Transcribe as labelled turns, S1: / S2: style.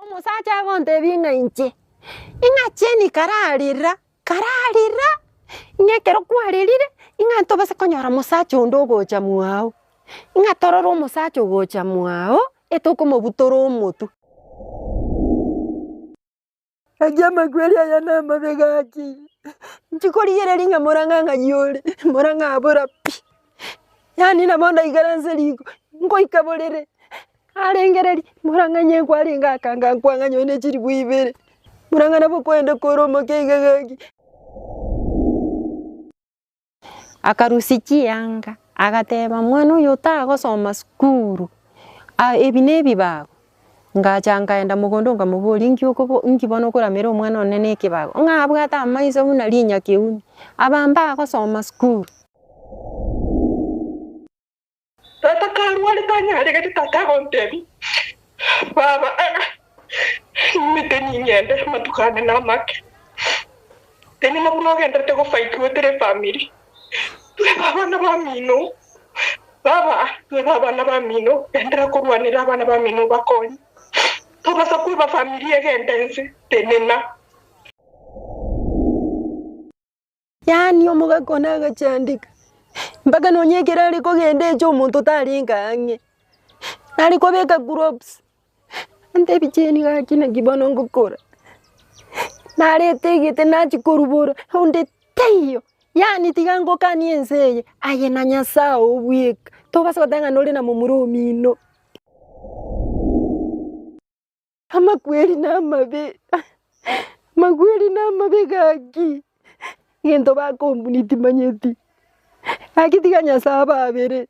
S1: Omusacha gontebi ng'ainche. Ing'acheni kararira. Ing'ekero kwarerire. Ing'anto base konyora musacha onde ogocha mwao. Ing'atorora omusacha ogocha mwao. Etokomobutora omotu. Ajama kweli aya namabega aki. Nchikorigere ng'a Murang'a ng'ayore. Murang'a abora pi. Yani namonda igaranse ligo. Ngoika borere. Arengereri. Murang'a nyekwa arenga akanga nkwanga nyone chiri bwibere. Murang'a nabo kwenda koromo keiga gaki. Akarusichi yanga. Agateba mwana oyo otagosoma skuru. Ebi nebibago. Ngacha ngaenda mugondo ngamubori nkibona okuramera omwana onene ekibago. Ng'abwata amaiso buna linya kiuni. Abamba agosoma skuru.
S2: Tata karwari tanyare gati tata gontebi. Baba miteni nyende matukane na make. Teni makunogenda tego fight wetere family. Tue baba na bamino. Baba, tue baba na bamino. Endera kurwanira abana bamino bakonyi. Tobasa kuba familia gendense tenena.
S1: Yani omugakona agachandika. Mpaka nonyekera aliko gende echo omuntu taringa ang'e. Naliko beka groups. Ante bicheni gaki nakibona ngokora. Naretegete nachikorubora. Onde teyo. Yani tigango kani enseye. Aye na Nyasao obweka. Tobasa kotanga nole na mumuro mino. Ama kweli na mabe. Makweli na mabe gaki. Ngento bako mbuniti manyeti. Akitiga Nyasaba abere.